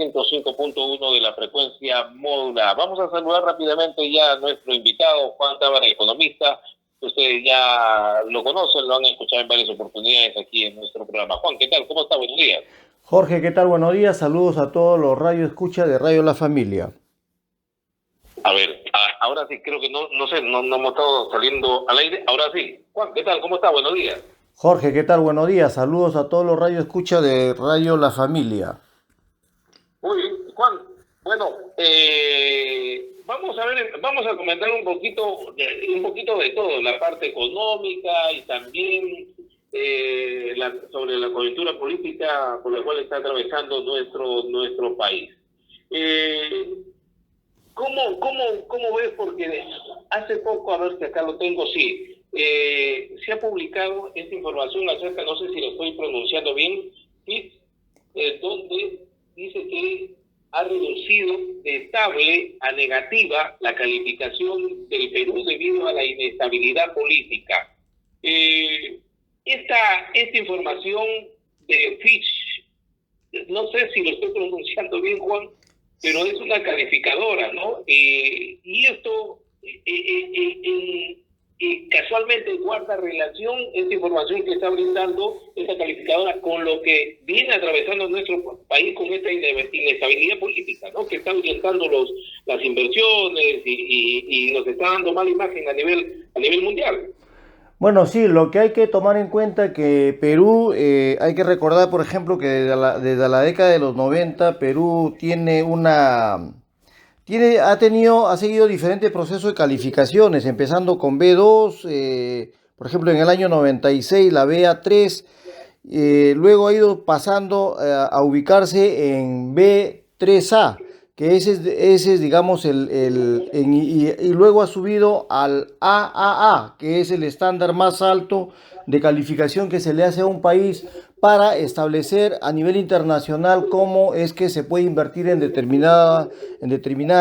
105.1 de la frecuencia módula. Vamos a saludar rápidamente ya a nuestro invitado, Juan Tábara, economista. Ustedes ya lo conocen, lo han escuchado en varias oportunidades aquí en nuestro programa. Juan, ¿qué tal? ¿Cómo está? Buenos días. Jorge, ¿qué tal? Buenos días. Saludos a todos los radio escucha de Radio La Familia. A ver, ahora sí, creo que no hemos estado saliendo al aire. Ahora sí. Juan, ¿qué tal? ¿Cómo está? Buenos días. Jorge, ¿qué tal? Buenos días. Saludos a todos los radio escucha de Radio La Familia. Muy bien, Juan. Bueno, vamos a comentar un poquito de todo, la parte económica y también sobre la coyuntura política por la cual está atravesando nuestro país. ¿Cómo ves? Porque hace poco, a ver si acá lo tengo, sí, se ha publicado esta información acerca, no sé si lo estoy pronunciando bien, ¿sí? Donde dice que ha reducido de estable a negativa la calificación del Perú debido a la inestabilidad política. Esta información de Fitch, no sé si lo estoy pronunciando bien, Juan, pero es una calificadora, ¿no? Y esto casualmente guarda relación esta información que está brindando esta calificadora con lo que viene atravesando nuestro país con esta inestabilidad política, ¿no? Que está orientando las inversiones y nos está dando mala imagen a nivel mundial. Bueno, sí, lo que hay que tomar en cuenta que Perú, hay que recordar, por ejemplo, que desde la década de los 90, Perú ha seguido diferentes procesos de calificaciones, empezando con B2, por ejemplo, en el año 96 la BA3, luego ha ido pasando a ubicarse en B3A, que ese es digamos, y luego ha subido al AAA, que es el estándar más alto de calificación que se le hace a un país para establecer a nivel internacional cómo es que se puede invertir en determinada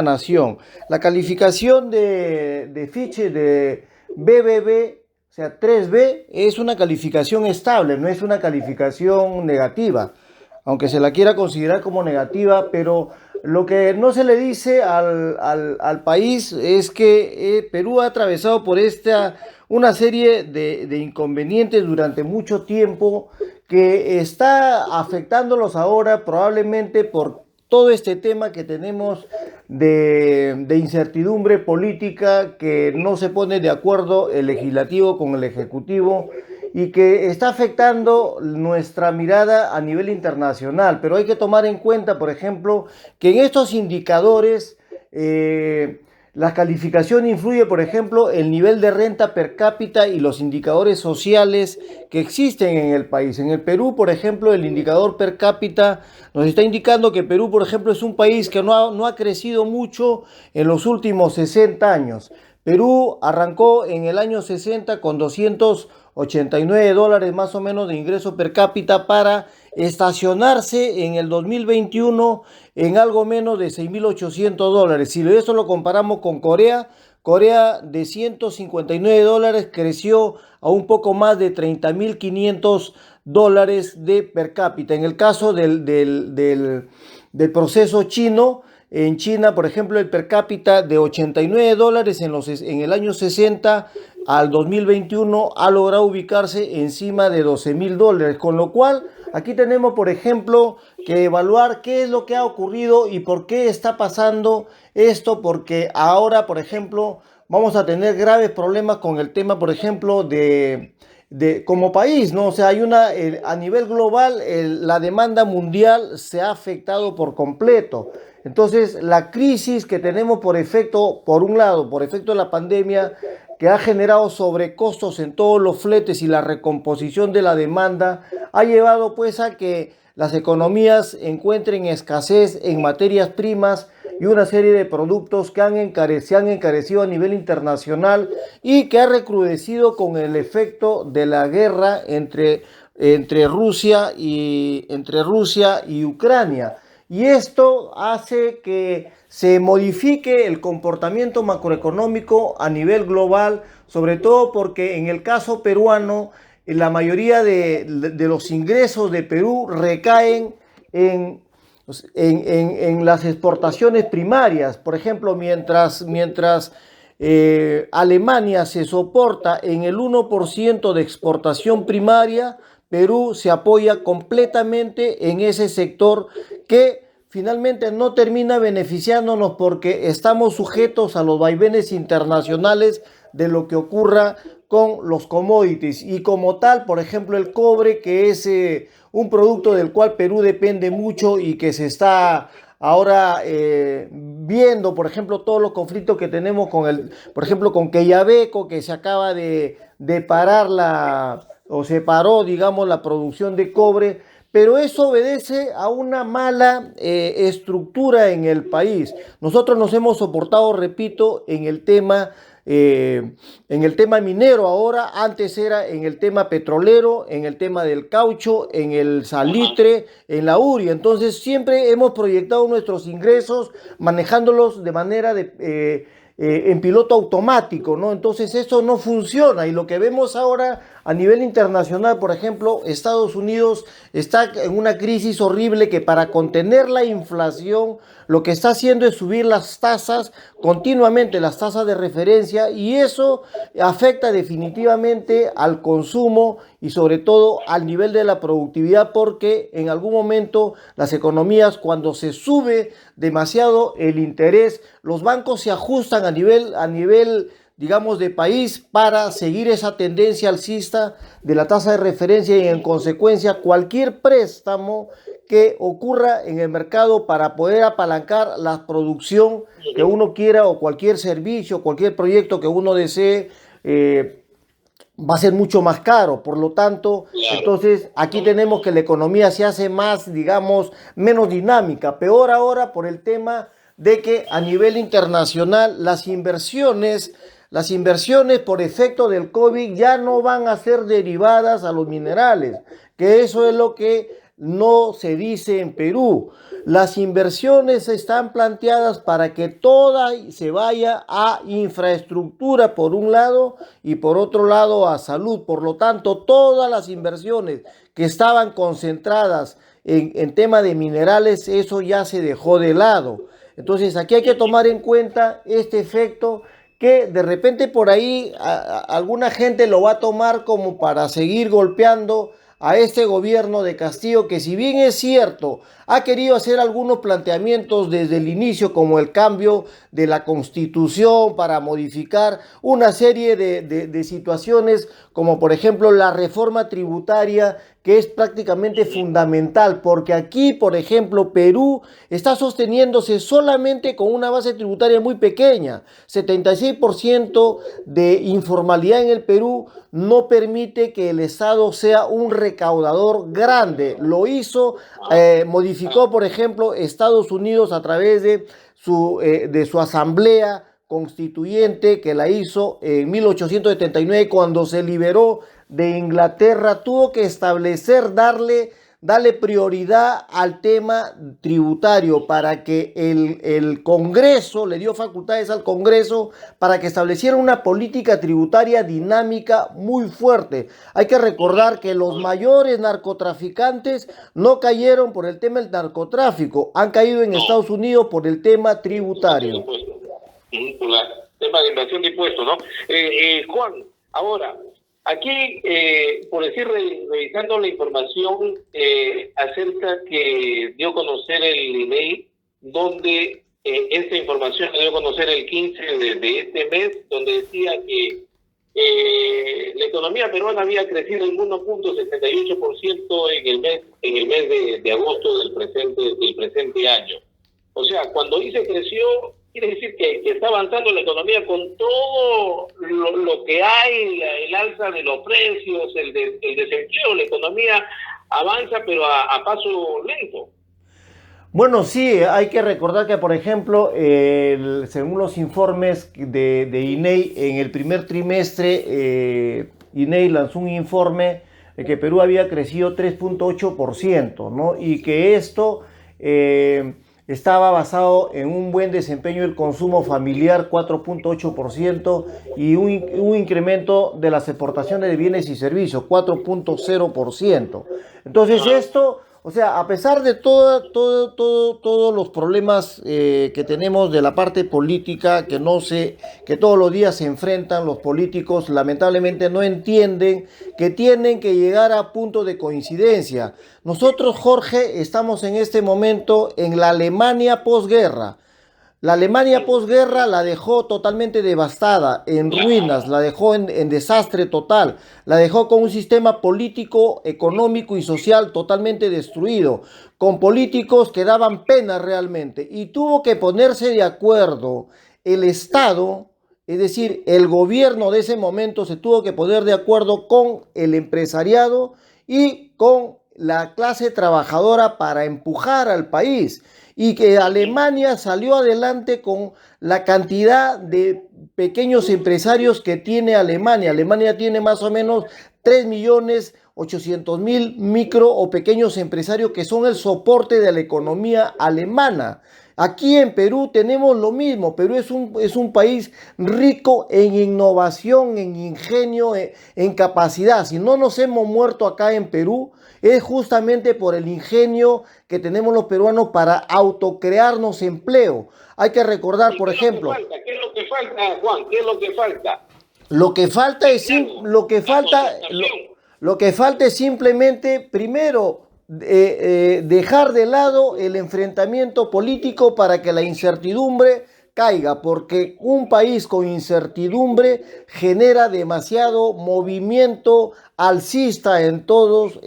nación. La calificación de Fitch de BBB, o sea, 3B, es una calificación estable, no es una calificación negativa, aunque se la quiera considerar como negativa, pero lo que no se le dice al país es que Perú ha atravesado por una serie de inconvenientes durante mucho tiempo que está afectándolos ahora probablemente por todo este tema que tenemos de incertidumbre política, que no se pone de acuerdo el legislativo con el ejecutivo y que está afectando nuestra mirada a nivel internacional. Pero hay que tomar en cuenta, por ejemplo, que en estos indicadores la calificación influye, por ejemplo, el nivel de renta per cápita y los indicadores sociales que existen en el país. En el Perú, por ejemplo, el indicador per cápita nos está indicando que Perú, por ejemplo, es un país que no ha crecido mucho en los últimos 60 años. Perú arrancó en el año 60 con $289 más o menos de ingreso per cápita para estacionarse en el 2021 en algo menos de $6.800. Si eso lo comparamos con Corea, Corea de $159 creció a un poco más de $30.500 de per cápita. En el caso del proceso chino, en China, por ejemplo, el per cápita de $89 en el año 60 al 2021 ha logrado ubicarse encima de $12.000, con lo cual aquí tenemos, por ejemplo, que evaluar qué es lo que ha ocurrido y por qué está pasando esto, porque ahora, por ejemplo, vamos a tener graves problemas con el tema, por ejemplo, como país, ¿no? O sea, a nivel global, la demanda mundial se ha afectado por completo. Entonces, la crisis que tenemos por un lado, por efecto de la pandemia, que ha generado sobrecostos en todos los fletes y la recomposición de la demanda, ha llevado pues a que las economías encuentren escasez en materias primas y una serie de productos que se han encarecido a nivel internacional y que ha recrudecido con el efecto de la guerra entre Rusia y Ucrania. Y esto hace que se modifique el comportamiento macroeconómico a nivel global, sobre todo porque en el caso peruano, la mayoría de los ingresos de Perú recaen en pues, en las exportaciones primarias. Por ejemplo, mientras Alemania se soporta en el 1% de exportación primaria, Perú se apoya completamente en ese sector que finalmente no termina beneficiándonos porque estamos sujetos a los vaivenes internacionales de lo que ocurra con los commodities. Y como tal, por ejemplo, el cobre, que es un producto del cual Perú depende mucho y que se está ahora viendo, por ejemplo, todos los conflictos que tenemos con por ejemplo, con Quellaveco, que se acaba de parar o se paró, digamos, la producción de cobre, pero eso obedece a una mala estructura en el país. Nosotros nos hemos soportado, repito, en el tema minero ahora, antes era en el tema petrolero, en el tema del caucho, en el salitre, en la uria. Entonces siempre hemos proyectado nuestros ingresos manejándolos de manera en piloto automático, ¿no? Entonces eso no funciona y lo que vemos ahora a nivel internacional, por ejemplo, Estados Unidos está en una crisis horrible que para contener la inflación lo que está haciendo es subir las tasas continuamente, las tasas de referencia, y eso afecta definitivamente al consumo y sobre todo al nivel de la productividad, porque en algún momento las economías, cuando se sube demasiado el interés, los bancos se ajustan a nivel digamos, de país para seguir esa tendencia alcista de la tasa de referencia, y en consecuencia cualquier préstamo que ocurra en el mercado para poder apalancar la producción que uno quiera o cualquier servicio, cualquier proyecto que uno desee, va a ser mucho más caro. Por lo tanto, entonces aquí tenemos que la economía se hace más, digamos, menos dinámica. Peor ahora por el tema de que a nivel internacional las inversiones por efecto del COVID ya no van a ser derivadas a los minerales, que eso es lo que no se dice en Perú. Las inversiones están planteadas para que toda se vaya a infraestructura por un lado y por otro lado a salud. Por lo tanto, todas las inversiones que estaban concentradas en tema de minerales, eso ya se dejó de lado. Entonces aquí hay que tomar en cuenta este efecto que de repente por ahí alguna gente lo va a tomar como para seguir golpeando a este gobierno de Castillo, que si bien es cierto, ha querido hacer algunos planteamientos desde el inicio, como el cambio de la Constitución para modificar una serie de situaciones, como por ejemplo la reforma tributaria, que es prácticamente fundamental, porque aquí, por ejemplo, Perú está sosteniéndose solamente con una base tributaria muy pequeña. 76% de informalidad en el Perú no permite que el Estado sea un recaudador grande. Lo hizo, modificó, por ejemplo, Estados Unidos a través de su asamblea constituyente, que la hizo en 1879, cuando se liberó de Inglaterra. Tuvo que establecer, darle prioridad al tema tributario para que el Congreso, le dio facultades al Congreso para que estableciera una política tributaria dinámica muy fuerte. Hay que recordar que los mayores narcotraficantes no cayeron por el tema del narcotráfico, han caído en Estados Unidos por el tema tributario. Por el tema de invasión de impuestos, ¿no? Juan, ahora, aquí, por decir, revisando la información acerca que dio a conocer el INEI, donde esta información la dio a conocer el 15 de este mes, donde decía que la economía peruana había crecido en 1.78% en el mes de agosto del presente año. O sea, cuando dice creció, quiere decir que está avanzando la economía con todo lo que hay, el alza de los precios, el desempleo. La economía avanza, pero a paso lento. Bueno, sí, hay que recordar que, por ejemplo, según los informes de INEI, en el primer trimestre, INEI lanzó un informe de que Perú había crecido 3.8%, ¿no? Y que esto estaba basado en un buen desempeño del consumo familiar, 4.8%, y un incremento de las exportaciones de bienes y servicios, 4.0%. Entonces esto O sea, a pesar de todos los problemas que tenemos de la parte política, que todos los días se enfrentan los políticos, lamentablemente no entienden que tienen que llegar a punto de coincidencia. Nosotros, Jorge, estamos en este momento en la Alemania posguerra. La Alemania posguerra la dejó totalmente devastada, en ruinas, la dejó en desastre total, la dejó con un sistema político, económico y social totalmente destruido, con políticos que daban pena realmente. Y tuvo que ponerse de acuerdo el Estado, es decir, el gobierno de ese momento se tuvo que poner de acuerdo con el empresariado y con la clase trabajadora para empujar al país y que Alemania salió adelante con la cantidad de pequeños empresarios que tiene Alemania. Alemania tiene más o menos 3.800.000 micro o pequeños empresarios que son el soporte de la economía alemana. Aquí en Perú tenemos lo mismo. Perú es un país rico en innovación, en ingenio, en capacidad. Si no nos hemos muerto acá en Perú, es justamente por el ingenio que tenemos los peruanos para autocrearnos empleo. Hay que recordar, ¿Y por qué es lo que ejemplo, falta? ¿Qué es lo que falta, Juan? ¿Qué es lo que falta? lo que falta es Claro, la concertación. lo que falta es simplemente primero dejar de lado el enfrentamiento político para que la incertidumbre caiga, porque un país con incertidumbre genera demasiado movimiento alcista en todos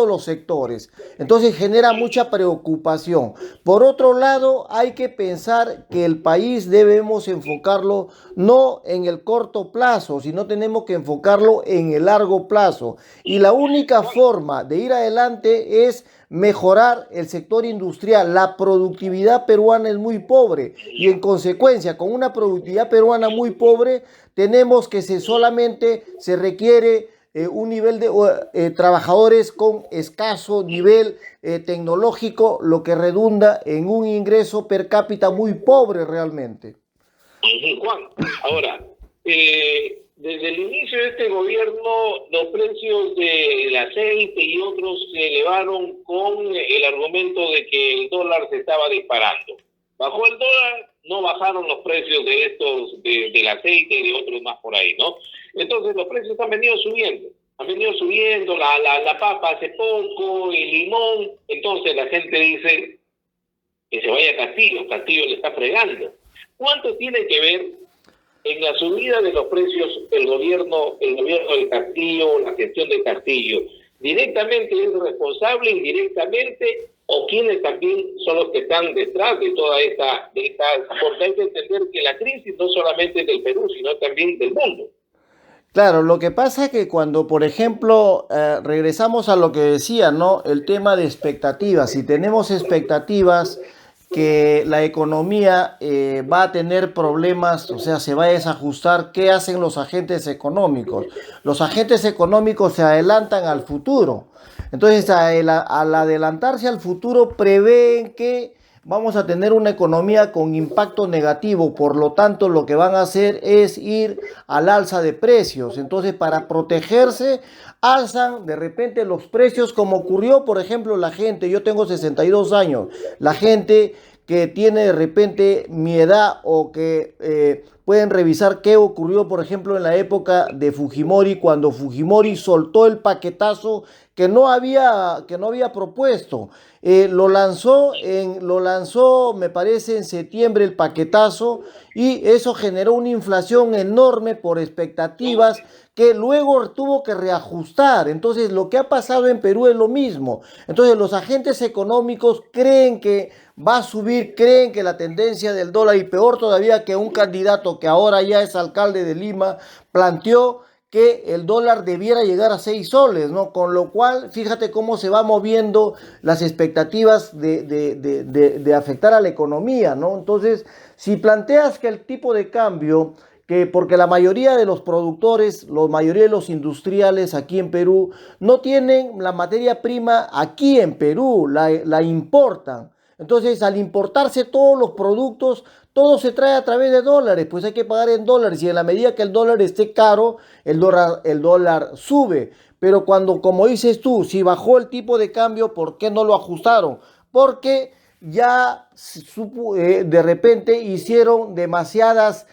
los sectores. Entonces genera mucha preocupación. Por otro lado, hay que pensar que el país debemos enfocarlo no en el corto plazo, sino tenemos que enfocarlo en el largo plazo. Y la única Juan, forma de ir adelante es mejorar el sector industrial. La productividad peruana es muy pobre y en consecuencia con una productividad peruana muy pobre tenemos que solamente se requiere un nivel de trabajadores con escaso nivel tecnológico, lo que redunda en un ingreso per cápita muy pobre realmente. Juan, ahora, desde el inicio de este gobierno, los precios del aceite y otros se elevaron con el argumento de que el dólar se estaba disparando. Bajó el dólar, no bajaron los precios de del aceite y de otros más por ahí, ¿no? Entonces los precios han venido subiendo, la papa hace poco, el limón, entonces la gente dice que se vaya a Castillo, Castillo le está fregando. ¿Cuánto tiene que ver en la subida de los precios el gobierno de Castillo, la gestión de Castillo? ¿Directamente es responsable, indirectamente, o quiénes también son los que están detrás de toda esta porque hay que entender que la crisis no solamente es del Perú, sino también del mundo? Claro, lo que pasa es que cuando, por ejemplo, regresamos a lo que decía, ¿no? El tema de expectativas. Si tenemos expectativas que la economía va a tener problemas, o sea, se va a desajustar, ¿qué hacen los agentes económicos? Los agentes económicos se adelantan al futuro. Entonces, al adelantarse al futuro, prevén que vamos a tener una economía con impacto negativo, por lo tanto lo que van a hacer es ir al alza de precios. Entonces para protegerse alzan de repente los precios como ocurrió por ejemplo la gente, yo tengo 62 años, la gente que tiene de repente mi edad o que pueden revisar qué ocurrió por ejemplo en la época de Fujimori cuando Fujimori soltó el paquetazo que no había propuesto. Lo lanzó, me parece, en septiembre el paquetazo y eso generó una inflación enorme por expectativas que luego tuvo que reajustar. Entonces, lo que ha pasado en Perú es lo mismo. Entonces, los agentes económicos creen que va a subir, creen que la tendencia del dólar, y peor todavía que un candidato que ahora ya es alcalde de Lima, planteó que el dólar debiera llegar a 6 soles, ¿no? Con lo cual, fíjate cómo se va moviendo las expectativas de afectar a la economía, ¿no? Entonces, si planteas que el tipo de cambio, que porque la mayoría de los productores, la mayoría de los industriales aquí en Perú, no tienen la materia prima aquí en Perú, la importan. Entonces, al importarse todos los productos, todo se trae a través de dólares, pues hay que pagar en dólares y en la medida que el dólar esté caro, el dólar sube. Pero cuando, como dices tú, si bajó el tipo de cambio, ¿por qué no lo ajustaron? Porque ya de repente hicieron demasiadas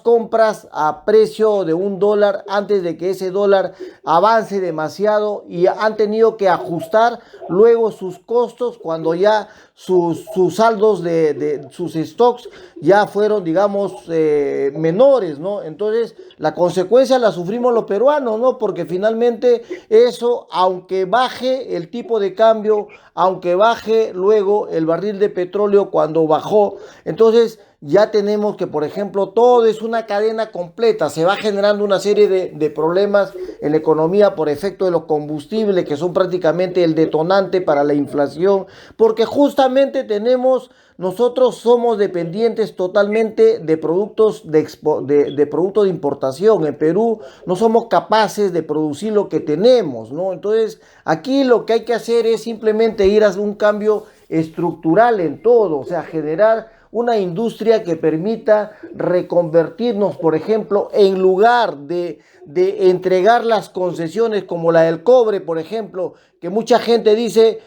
compras a precio de $1 antes de que ese dólar avance demasiado y han tenido que ajustar luego sus costos cuando ya sus saldos de sus stocks ya fueron, digamos, menores, ¿no? Entonces, la consecuencia la sufrimos los peruanos, ¿no? Porque finalmente eso, aunque baje el tipo de cambio, aunque baje luego el barril de petróleo cuando bajó, entonces ya tenemos que, por ejemplo, todo es una cadena completa, se va generando una serie de problemas en la economía por efecto de los combustibles, que son prácticamente el detonante para la inflación, porque justamente nosotros somos dependientes totalmente de productos de productos de importación. En Perú no somos capaces de producir lo que tenemos, ¿no? Entonces, aquí lo que hay que hacer es simplemente ir a un cambio estructural en todo, o sea, generar una industria que permita reconvertirnos, por ejemplo, en lugar de entregar las concesiones como la del cobre, por ejemplo, que mucha gente dice,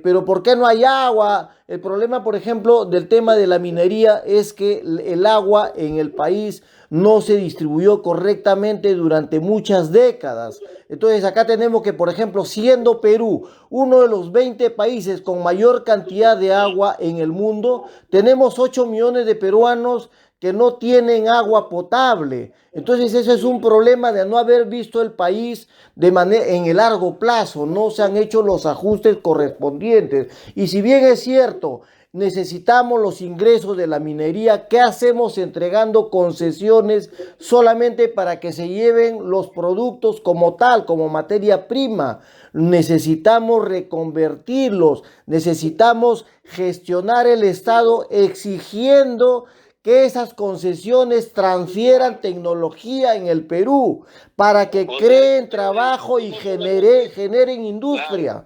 pero ¿por qué no hay agua? El problema, por ejemplo, del tema de la minería es que el agua en el país no se distribuyó correctamente durante muchas décadas. Entonces acá tenemos que, por ejemplo, siendo Perú uno de los 20 países con mayor cantidad de agua en el mundo, tenemos 8 millones de peruanos que no tienen agua potable. Entonces ese es un problema de no haber visto el país en el largo plazo, no se han hecho los ajustes correspondientes. Y si bien es cierto, necesitamos los ingresos de la minería, ¿qué hacemos entregando concesiones solamente para que se lleven los productos como tal, como materia prima? Necesitamos reconvertirlos, necesitamos gestionar el Estado exigiendo que esas concesiones transfieran tecnología en el Perú para que creen trabajo y generen industria.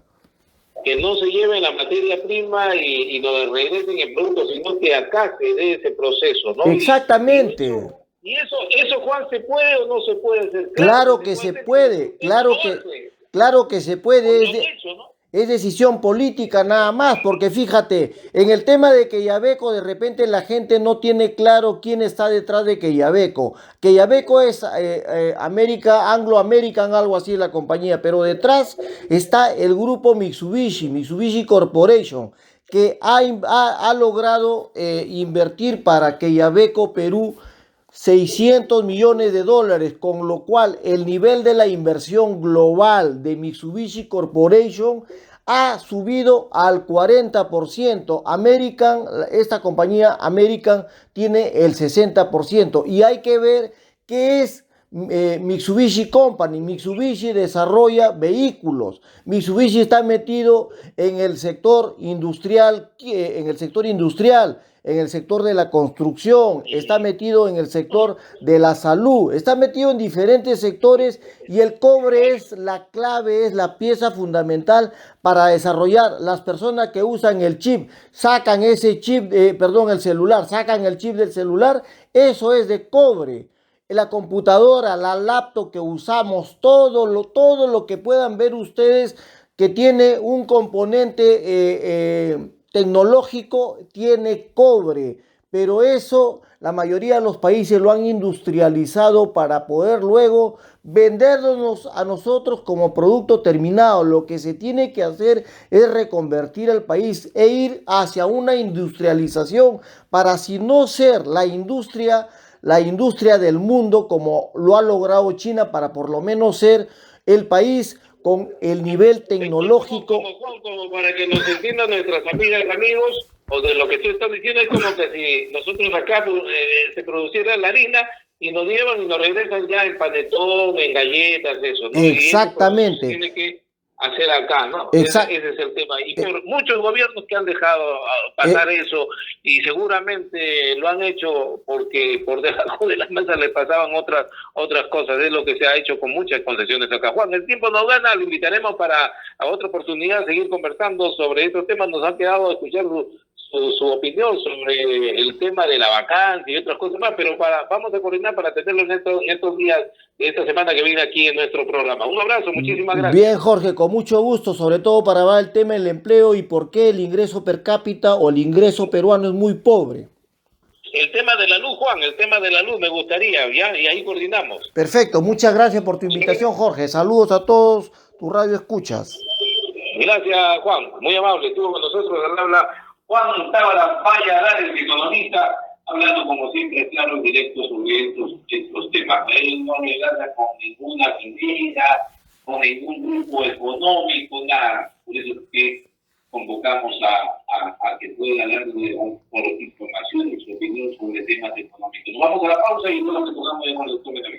Que no se lleven la materia prima y lo regresen en producto, sino que acá se dé ese proceso, ¿no? Exactamente. Eso, Juan, ¿se puede o no se puede hacer? Claro que se puede, claro que se puede, es decisión política nada más, porque fíjate, en el tema de Quellaveco de repente la gente no tiene claro quién está detrás de Quellaveco. Quellaveco es Anglo American, algo así la compañía, pero detrás está el grupo Mitsubishi Corporation, que ha logrado invertir para Quellaveco Perú $600 millones, con lo cual el nivel de la inversión global de Mitsubishi Corporation ha subido al 40%. Esta compañía American tiene el 60%. Y hay que ver qué es Mitsubishi Company. Mitsubishi desarrolla vehículos. Mitsubishi está metido en el sector industrial, en el sector de la construcción, está metido en el sector de la salud, está metido en diferentes sectores y el cobre es la clave, es la pieza fundamental para desarrollar. Las personas que usan el chip, sacan ese chip, el celular, sacan el chip del celular, eso es de cobre. La computadora, la laptop que usamos, todo lo que puedan ver ustedes que tiene un componente tecnológico, tiene cobre, pero eso la mayoría de los países lo han industrializado para poder luego vendernos a nosotros como producto terminado. Lo que se tiene que hacer es reconvertir al país e ir hacia una industrialización para, si no ser la industria del mundo como lo ha logrado China, para por lo menos ser el país con el nivel tecnológico. Como para que nos entiendan nuestras amigas, amigos, o de lo que tú estás diciendo, es como que si nosotros acá se produciera la harina y nos llevan y nos regresan ya en panetón, en galletas, eso, ¿no? Exactamente. Y eso, pues, hacer acá, ¿no? Exacto. Ese es el tema. Y por muchos gobiernos que han dejado pasar eso, y seguramente lo han hecho porque por debajo de la mesa le pasaban otras cosas. Es lo que se ha hecho con muchas concesiones acá. Juan, el tiempo nos gana, lo invitaremos para a otra oportunidad seguir conversando sobre estos temas. Nos ha quedado escuchar su opinión sobre el tema de la vacancia y otras cosas más, pero vamos a coordinar para tenerlo en estos días de esta semana que viene aquí en nuestro programa. Un abrazo, muchísimas gracias. Bien, Jorge, con mucho gusto, sobre todo para ver el tema del empleo y por qué el ingreso per cápita o el ingreso peruano es muy pobre. El tema de la luz, Juan, el tema de la luz me gustaría, ¿ya? Y ahí coordinamos. Perfecto, muchas gracias por tu invitación, Jorge. Saludos a todos tus radio escuchas. Gracias, Juan, muy amable. Estuvo con nosotros, habla Juan Tábara Valladares, economista, hablando como siempre, claro, directo sobre estos temas. Él no le gana con ninguna medida, con ningún grupo económico, nada. Por eso es que convocamos a que pueda darle por información y su opinión sobre temas económicos. Nos vamos a la pausa y luego que podamos llamar al doctor Benavides.